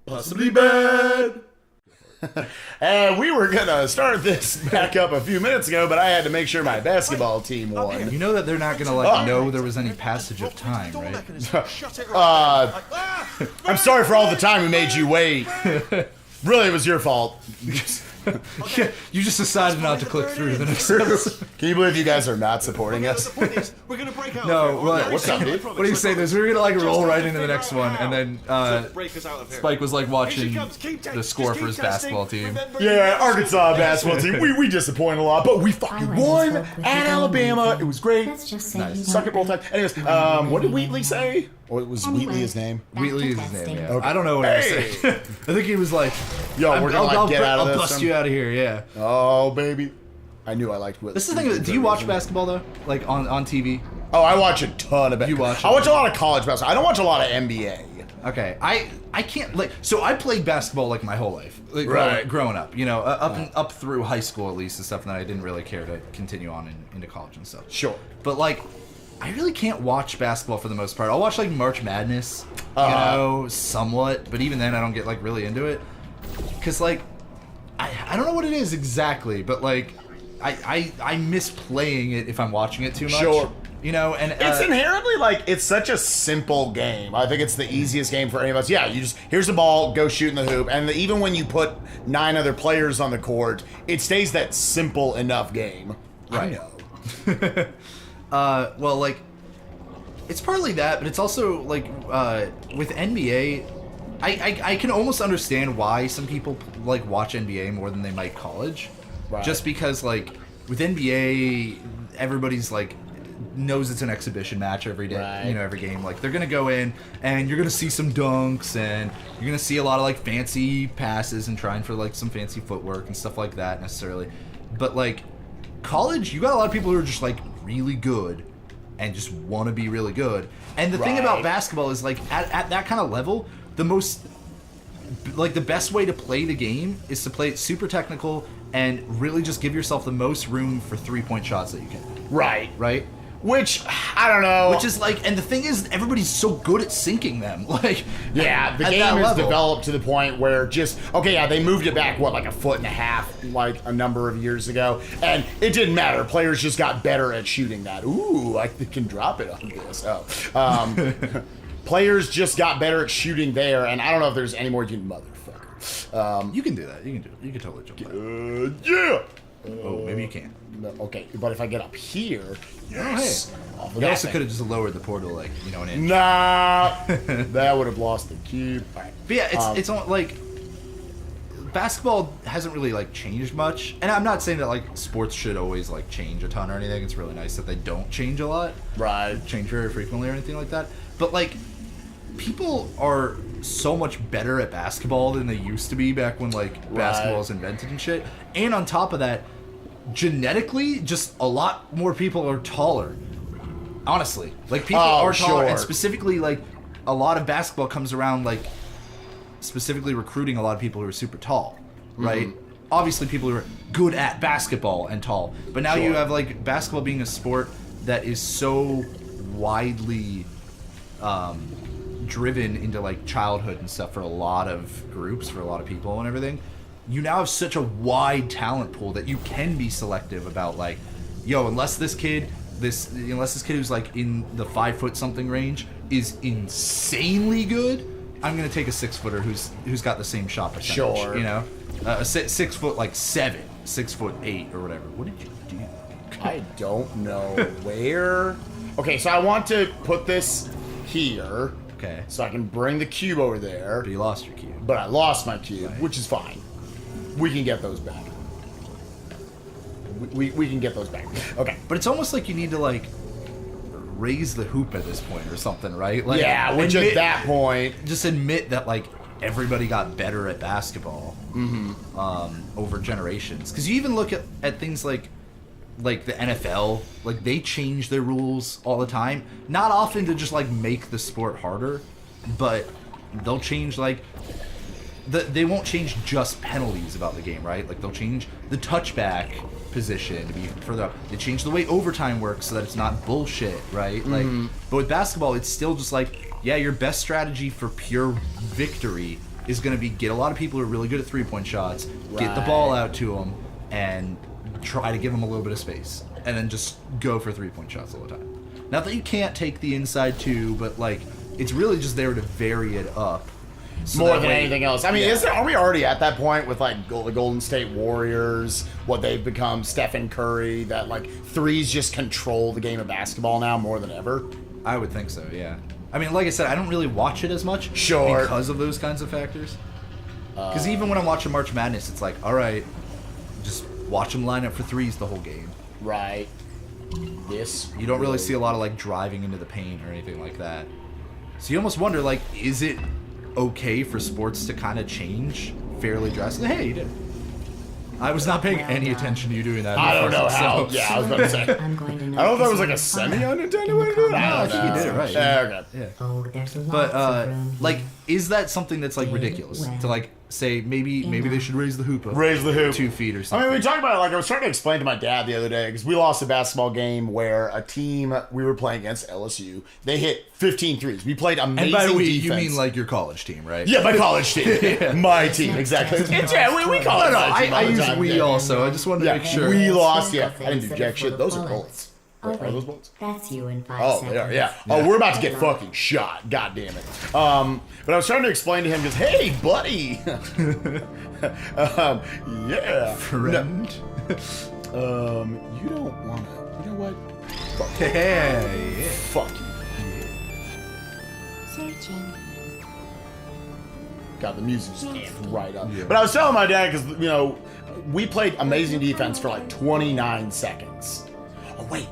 Possibly bad. And we were going to start this back up a few minutes ago, but I had to make sure my basketball team won. You know that they're not going to know there was any passage of time, right? I'm sorry for all the time we made you wait. Really, it was your fault. You just decided not to click through the next episode. Can you believe you guys are not supporting us? We're gonna break out. No, what's up, dude? What do you say? This we're gonna roll right into the next one, and then Spike was watching the score for his basketball team. Yeah, Arkansas basketball team. We disappointed a lot, but we fucking won at Alabama. It was great. Nice. Suck it, roll time. Anyways, what did Wheatley say? Or was Wheatley his name? Wheatley is his name. Yeah. Okay. I don't know what he was saying. I think he was like, "Yo, we're gonna get out of this. I'll bust you out of here." Yeah. Oh baby, I knew I liked Wheatley. This is the thing. Do you watch basketball though? Like on TV? Oh, I watch a ton of it. You watch? I watch a lot of college basketball. I don't watch a lot of NBA. Okay, I can't so I played basketball like my whole life, growing up, up through high school at least and stuff, and then I didn't really care to continue on into college and stuff. Sure, but I really can't watch basketball for the most part. I'll watch March Madness, somewhat, but even then I don't get really into it, because I don't know what it is exactly, but I miss playing it if I'm watching it too much. Sure. And it's inherently it's such a simple game. I think it's the easiest game for any of us. Yeah, you just here's the ball, go shoot in the hoop, and even when you put 9 other players on the court, it stays that simple enough game. Right. I know. It's partly that, but it's also with NBA, I can almost understand why some people watch NBA more than they might college, right. Just because with NBA, everybody's knows it's an exhibition match every day, right. Every game. They're gonna go in and you're gonna see some dunks and you're gonna see a lot of fancy passes and trying for some fancy footwork and stuff like that necessarily. But college, you got a lot of people who are just really good and just want to be really good. And the thing about basketball is at that kind of level, the most the best way to play the game is to play it super technical and really just give yourself the most room for 3-point shots that you can. Right? Which, I don't know. Which is and the thing is, everybody's so good at sinking them. Yeah, the game has developed to the point where they moved it back, a foot and a half, a number of years ago. And it didn't matter. Players just got better at shooting that. Ooh, I can drop it on this. Players just got better at shooting there, and I don't know if there's any more you can motherfucker. You can do that. You can totally jump that. Yeah! Oh, maybe you can't. No, okay, but if I get up here, yes. Oh, hey. You also could have just lowered the portal, an inch. Nah, that would have lost the cube. Right. But yeah, it's basketball hasn't really changed much, and I'm not saying that sports should always change a ton or anything. It's really nice that they don't change a lot, right? Change very frequently or anything like that. But people are so much better at basketball than they used to be back when basketball was invented and shit. And on top of that, genetically, just a lot more people are taller. Honestly, people are taller, and specifically a lot of basketball comes around specifically recruiting a lot of people who are super tall, right? Mm-hmm. Obviously, people who are good at basketball and tall, but now you have basketball being a sport that is so widely driven into childhood and stuff for a lot of groups, for a lot of people and everything. You now have such a wide talent pool that you can be selective about unless this kid who's in the 5 something range is insanely good, I'm gonna take a 6-footer who's got the same shot percentage. Sure. A 6 foot 7, 6 foot 8 or whatever. What did you do? I don't know where. Okay, so I want to put this here. Okay. So I can bring the cube over there. But you lost your cube. But I lost my cube, which is fine. We can get those back. We can get those back. Okay. But it's almost like you need to raise the hoop at this point or something, right? Which at that point, just admit that everybody got better at basketball over generations. Because you even look at things like the NFL, they change their rules all the time. Not often to just make the sport harder, but they'll change they won't change just penalties about the game, right? They'll change the touchback position to be further up. They change the way overtime works so that it's not bullshit, right? Mm-hmm. But with basketball, it's still just your best strategy for pure victory is going to be get a lot of people who are really good at 3-point shots, get the ball out to them, and try to give them a little bit of space, and then just go for 3-point shots all the time. Not that you can't take the inside too, but like it's really just there to vary it up. So more than anything else. I mean, are we already at that point with like the Golden State Warriors, what they've become, Stephen Curry, that like threes just control the game of basketball now more than ever? I would think so, yeah. I mean, like I said, I don't really watch it as much because of those kinds of factors. Because even when I'm watching March Madness, it's like, all right, just watch them line up for threes the whole game. Right. You don't really see a lot of like driving into the paint or anything like that. So you almost wonder, like, is it okay for sports to kind of change fairly drastically? Hey, you did. I was not paying any attention to you doing that. I don't know how. Yeah, I was about to say. I don't know if that was like a semi-unintended way to do it. I think you did it right. Yeah, okay. Yeah. Oh, there's But like, is that something that's like ridiculous to like say maybe they should raise the hoop up 2 feet or something? I mean, we talked about it. Like, I was trying to explain to my dad the other day because we lost a basketball game where a team we were playing against, LSU, they hit 15 threes. We played amazing defense. And by we, you mean like your college team, right? Yeah, my college team. My team, exactly. We call it. I use we also. I just wanted to make sure. We lost. Yeah, I didn't do jack shit. Those are bullets. Oh, are those bullets? That's you in 5 Oh, seconds. they are, yeah. Oh, we're about to get fucking shot. God damn it. But I was trying to explain to him, because, hey, buddy. Yeah. Friend. You don't want to. You know what? Fuck. Hey. Fuck you. Searching. God, the music just amped right up. Yeah. But I was telling my dad, because, you know, we played amazing defense for like 29 seconds. Oh, wait.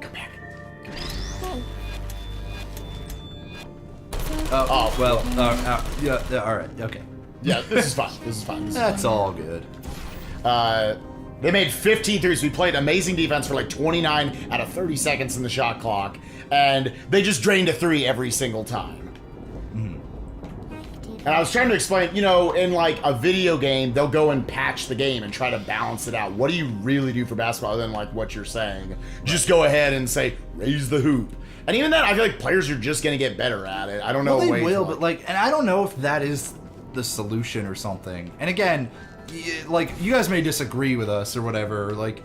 Come back. Yeah, all right, okay. Yeah, this is fine. That's all good. They made 15 threes. We played amazing defense for like 29 out of 30 seconds in the shot clock, and they just drained a 3 every single time. And I was trying to explain, you know, in like a video game, they'll go and patch the game and try to balance it out. What do you really do for basketball other than like what you're saying? Just go ahead and say, raise the hoop. And even then, I feel like players are just going to get better at it. I don't know. Well, they will, but like, and I don't know if that is the solution or something. And again, like, you guys may disagree with us or whatever. Like,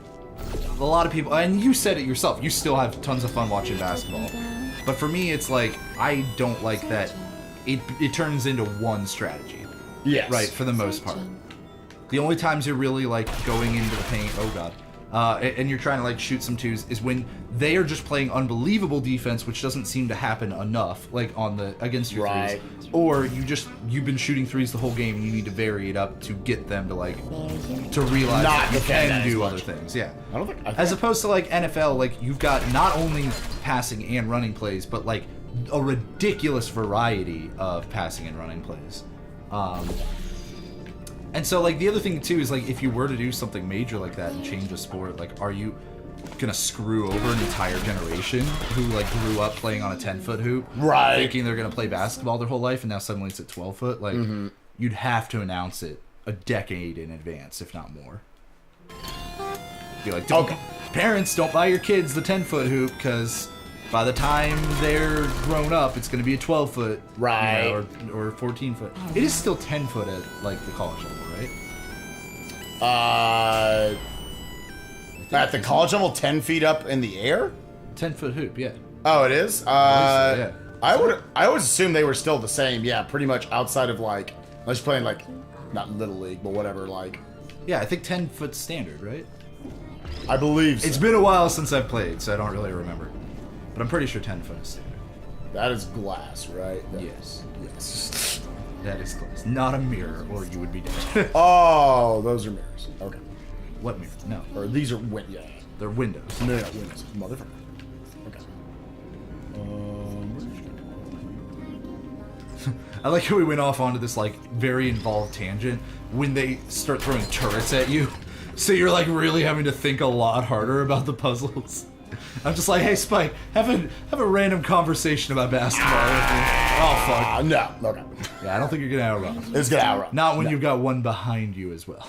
a lot of people, and you said it yourself, you still have tons of fun watching basketball. But for me, it's like, I don't like that. It turns into one strategy. Yes. Right, for the most part. The only times you're really, like, going into the paint, oh god, and you're trying to, like, shoot some twos is when they are just playing unbelievable defense, which doesn't seem to happen enough, like, against your threes. Or you've been shooting threes the whole game and you need to vary it up to get them to, like, to realize that you can do other things. Yeah. I don't think... As opposed to, like, NFL, like, you've got not only passing and running plays, but, like, a ridiculous variety of passing and running plays. And so, like, the other thing, too, is, like, if you were to do something major like that and change a sport, like, are you gonna screw over an entire generation who, like, grew up playing on a 10-foot hoop? Right. Thinking they're gonna play basketball their whole life, and now suddenly it's at 12-foot? Like, you'd have to announce it a decade in advance, if not more. Be like, parents, don't buy your kids the 10-foot hoop, because... by the time they're grown up, it's going to be a 12-foot, right, you know, or 14-foot. It is still 10-foot at like the college level, right? At the college level, 10 feet up in the air. 10-foot hoop, yeah. Oh, it is. Yeah. I would assume they were still the same. Yeah, pretty much outside of like, unless you're playing like, not Little League, but whatever. Like, yeah, I think 10-foot standard, right? I believe so. It's been a while since I've played, so I don't really remember. But I'm pretty sure 10-foot is standard. That is glass, right? Yes. Yes. That is glass. Not a mirror, or you would be dead. Oh, those are mirrors. Okay. What mirror? No. Or these are yeah. They're windows. No, windows. Motherfucker. Okay. I like how we went off onto this, like, very involved tangent when they start throwing turrets at you. So you're, like, really having to think a lot harder about the puzzles. I'm just like, hey, Spike, have a random conversation about basketball with me. Oh, fuck. No. Okay. Yeah, I don't think you're going to outrun. It's going to outrun. Not when you've got one behind you as well.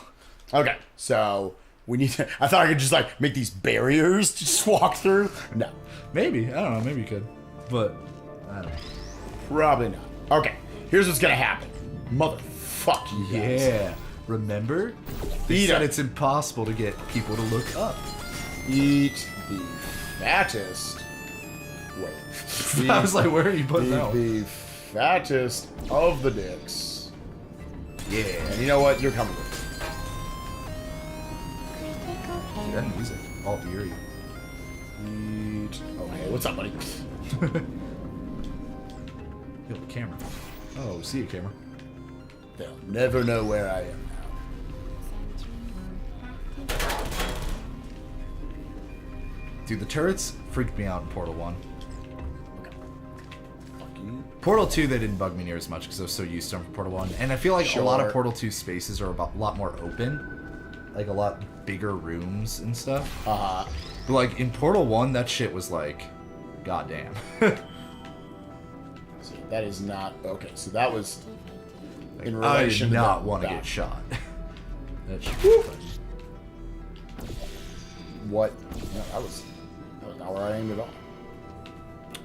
Okay, so we need to... I thought I could just, like, make these barriers to just walk through. No. Maybe. I don't know. Maybe you could. But, I don't know. Probably not. Okay, here's what's going to happen. Motherfuck you guys. Yeah. Remember? They said it's impossible to get people to look up. Eat the fattest. Wait. I was like, where are you putting that one? The fattest of the dicks. Yeah. And you know what? You're coming with me. Dude, that music. All eerie. Eat. Oh, hey, what's up, buddy? Yo, the camera. Oh, see you, camera. They'll never know where I am now. Dude, the turrets freaked me out in Portal 1. Okay. Fuck you. Portal 2, they didn't bug me near as much because I was so used to them for Portal 1. And I feel like a lot of Sure. Portal 2 spaces are a lot more open. Like a lot bigger rooms and stuff. But like in Portal 1, that shit was like, goddamn. See, that is not okay. So that was in I relation did to not the want to back. get shot. That shit was fun. What? No, that was not where I aimed at all.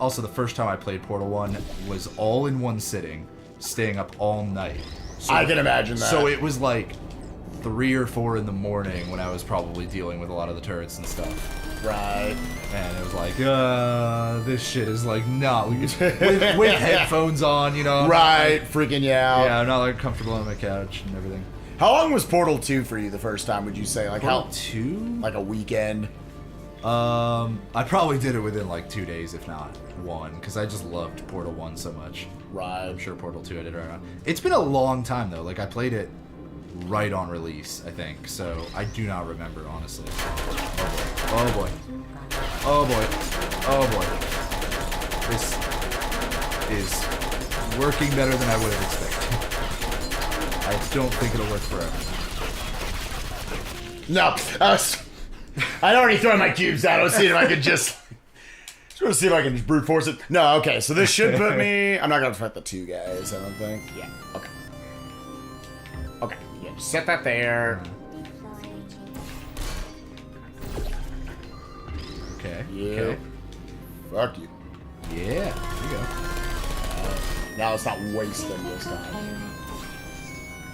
Also, the first time I played Portal 1 was all in one sitting, staying up all night. So, I can imagine that. So it was like 3 or 4 in the morning when I was probably dealing with a lot of the turrets and stuff. Right. And it was like, this shit is like not with headphones on, you know. Right, freaking yeah. Yeah, I'm not like comfortable on my couch and everything. How long was Portal 2 for you the first time, would you say? Like Portal how 2? like a weekend? I probably did it within like 2 days, if not 1, because I just loved Portal 1 so much. Right. I'm sure Portal 2 I did right on. It's been a long time though. Like I played it right on release, I think. So I do not remember honestly. Oh boy. Oh boy. Oh boy. This is working better than I would have expected. I don't think it'll work forever. No. I'd already thrown my cubes out. I was seeing if I could just see if I can just brute force it. No, okay, so this should put me. I'm not gonna fight the 2 guys, I don't think. Yeah, okay. Okay, yeah, just set that there. Okay. Yeah. Okay. Fuck you. Yeah. There you go. Now it's not wasting this time.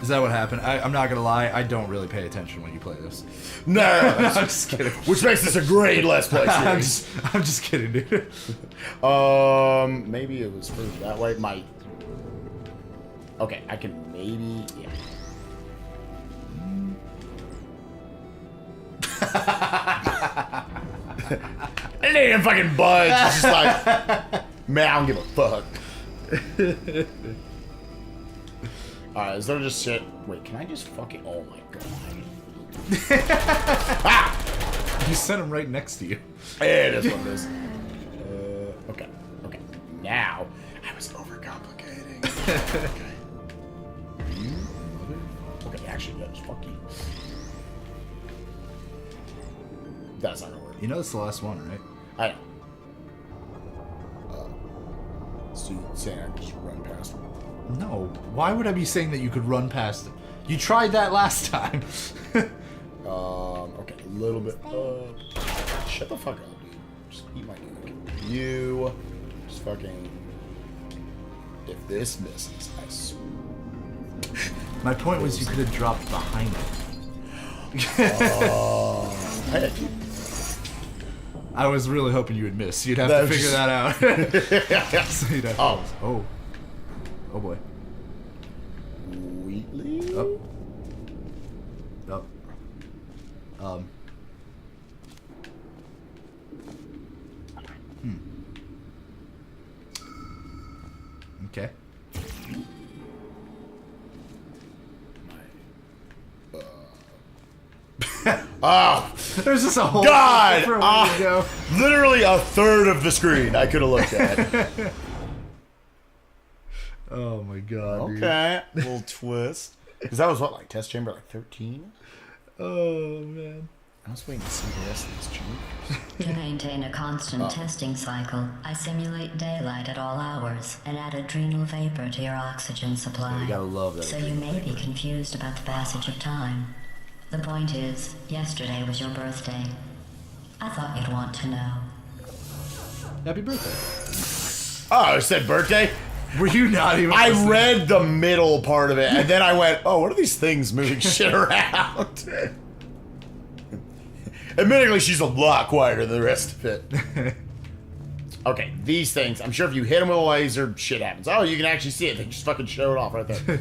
Is that what happened? I'm not gonna lie, I don't really pay attention when you play this. No, I'm just kidding. which makes this a great Let's Play series. I'm just kidding, dude. Maybe it was further that way. Okay, I can maybe. Yeah. I didn't even fucking budge. It's just like, man, I don't give a fuck. Alright, is there just shit? Wait, can I just fucking. Oh my god. Ah! You sent him right next to you. It is what it is. Okay. Okay. Now, I was overcomplicating. Okay. You mother. Okay, actually, yeah, just fuck you. That's not gonna work. You know it's the last one, right? I know. So you saying I can just run past him? No. Why would I be saying that you could run past him? You tried that last time. Okay, a little bit up. Shut the fuck up, dude. Just eat my dick. You just fucking. If this misses, I swear. My point was you could have dropped behind it. Hey. I was really hoping you would miss. You'd have That to was figure just- that out. So you'd have to- Oh. Oh. Oh boy. Wheatley? Up. Up. Okay. Oh, There's just a whole God! different way to go. Literally a third of the screen I could have looked at. Oh my god, dude. Okay, little twist. Because that was what, like test chamber like 13? Oh man. I was waiting to see the rest of this chambers. To maintain a constant testing cycle, I simulate daylight at all hours and add adrenal vapor to your oxygen supply. You gotta love that. So you may be confused about the passage of time. The point is, yesterday was your birthday. I thought you'd want to know. Happy birthday. Oh, it said birthday? Were you not even I listening? read the middle part of it, and then I went, oh, what are these things moving shit around? Admittedly, she's a lot quieter than the rest of it. Okay, these things, I'm sure if you hit them with a laser, shit happens. Oh, you can actually see it. They just fucking show it off right there.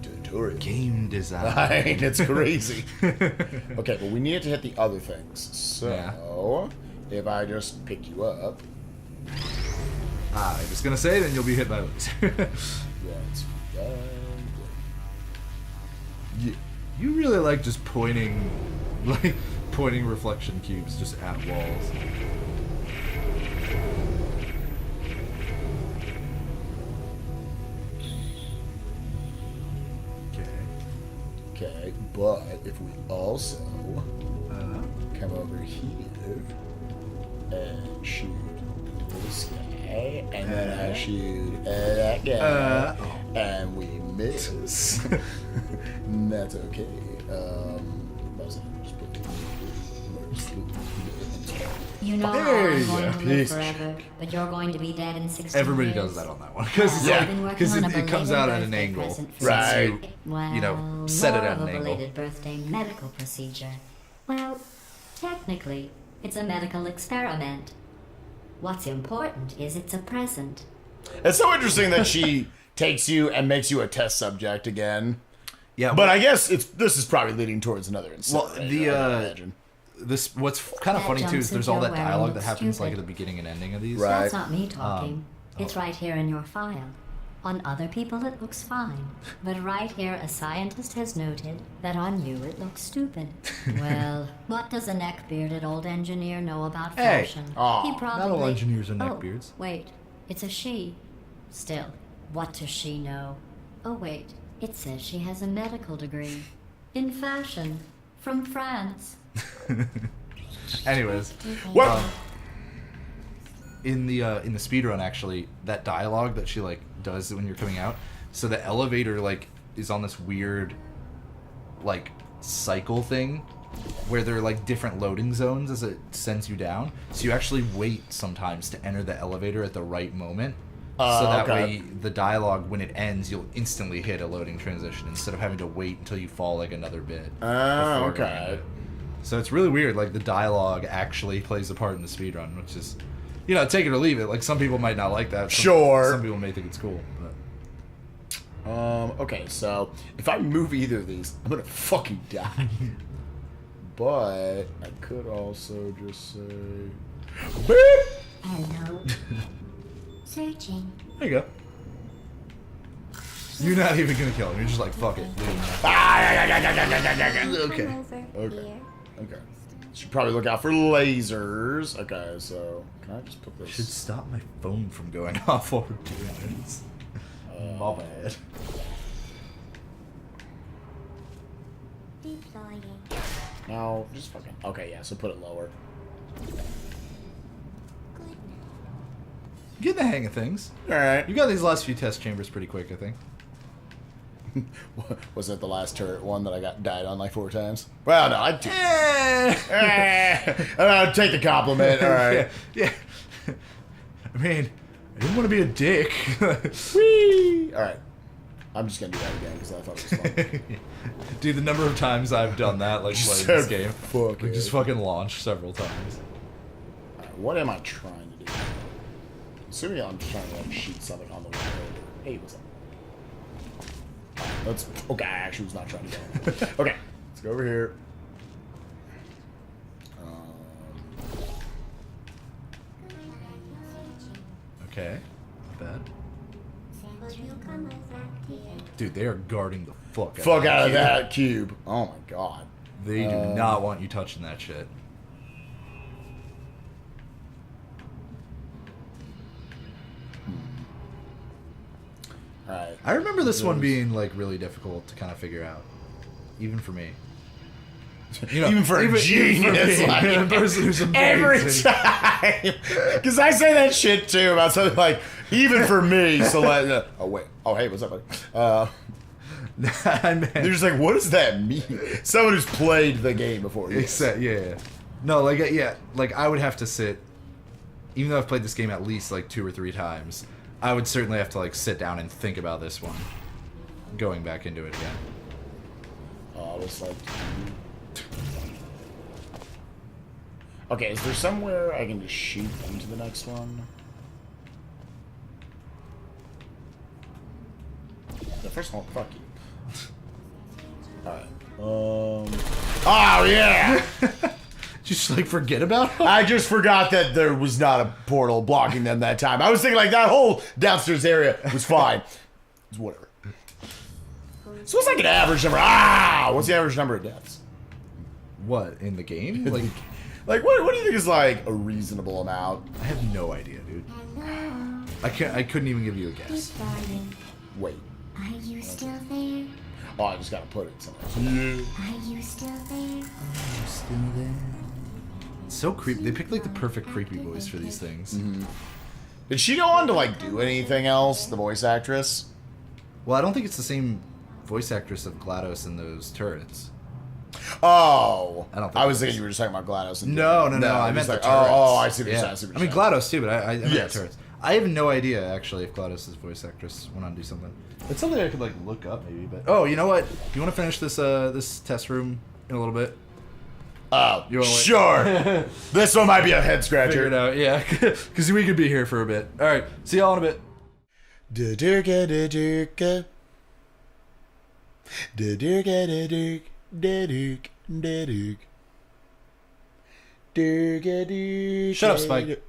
Tutorial. Game design. It's crazy. Okay, but we needed to hit the other things. So, if I just pick you up... I was gonna say, then you'll be hit by those. That's You really like just pointing reflection cubes just at walls. Okay, but if we also come over here and shoot this guy, and then I shoot that guy, and we miss, that's okay. You know how I'm going to live forever, but you're going to be dead in 60 Everybody years. does that on that one because it comes out at an angle, right? Well, You know, set it more at of an a angle. belated birthday medical procedure. Well, technically, it's a medical experiment. What's important is it's a present. It's so interesting that she takes you and makes you a test subject again. Yeah, But I guess this is probably leading towards another incident. Well, what's kind of That funny too is jumpsuit there's all you're that wearing dialogue that looks happens like at stupid. the beginning and ending of these. Right. That's not me talking. It's right here in your file. On other people it looks fine, but right here a scientist has noted that on you it looks stupid. Well, what does a neck-bearded old engineer know about Hey. fashion? Aw. He probably... Not all engineers are Oh, neckbeards. wait, it's a she. Still, what does she know? Oh wait, it says she has a medical degree. In fashion. From France. Anyways, What? in the speedrun actually, that dialogue that she like does when you're coming out, so the elevator like is on this weird like cycle thing where there are like different loading zones as it sends you down, so you actually wait sometimes to enter the elevator at the right moment, so that way the dialogue when it ends you'll instantly hit a loading transition instead of having to wait until you fall like another bit. Oh, before going okay. in. So it's really weird, like the dialogue actually plays a part in the speedrun, which is, you know, take it or leave it. Like some people might not like that. Some people may think it's cool. But. Okay, so if I move either of these, I'm gonna fucking die. But I could also just say, beep. Hello. Searching. There you go. You're not even gonna kill him. You're just like, fuck it. Leave him there. Okay. Okay. Okay. Should probably look out for lasers. Okay, so can I just put this? Should stop my phone from going off while we're doing this. My bad. Deploying. No, just fucking. Okay, yeah. So put it lower. Get the hang of things. All right. You got these last few test chambers pretty quick, I think. Was it the last turret one that I died on like 4 times? Well, no, I do. I'll take the compliment. All right. Yeah. I mean, I didn't want to be a dick. Whee! All right. I'm just gonna do that again because I thought it was fun. Dude, the number of times I've done that, like Just playing this said, game, fuck like it. just fucking launched several times. All right, what am I trying to do? Assuming I'm trying to like shoot something on the way over. Hey, what's up? Let's. Okay, I actually was not trying to go. Okay, let's go over here. Okay, not bad. Dude, they are guarding the fuck Out of cube. that cube. Oh my god. They do not want you touching that shit. Alright. I remember this one being like really difficult to kind of figure out, even for me. You know, Even for a genius me, like a person who's every amazing. time. Because I say that shit too about something like, even for me. So like, oh wait. Oh hey, what's up, buddy? They're just like, what does that mean? Someone who's played the game before. Yes. Yeah. No, like, yeah, like I would have to sit, even though I've played this game at least like 2 or 3 times, I would certainly have to like sit down and think about this one. Going back into it again. Oh, I was like... Okay, is there somewhere I can just shoot into the next one? The first one, fuck you. Alright. Oh, yeah! Just like forget about it? I just forgot that there was not a portal blocking them that time. I was thinking like that whole downstairs area was fine. It's whatever. So what's like an average number? What's the average number of deaths? What, in the game? Like what do you think is like a reasonable amount? I have no idea, dude. I couldn't even give you a guess. Wait. Are you still there? Oh, I just gotta put it somewhere. Are you still there? It's so creepy. They picked like the perfect creepy voice for these things. Mm-hmm. Did she go on to like do anything else, the voice actress? Well, I don't think it's the same voice actress of GLaDOS in those turrets. Oh, I don't think I was thinking you were just talking about GLaDOS. And No, I meant like, the turrets. oh, I see what Yeah. you're saying. I mean GLaDOS too, but I meant Yes. the turrets. I have no idea actually if GLaDOS' voice actress went on to do something. It's something I could like look up maybe. But oh, you know what? You want to finish this this test room in a little bit? Oh, You wanna wait? sure. This one might be a head Figure it scratcher. out, yeah, because we could be here for a bit. All right, see y'all in a bit. Da-durka, da-durka. Da-durka, da-durk, da-durk, da-durk. Durka, durka, Shut up, Spike.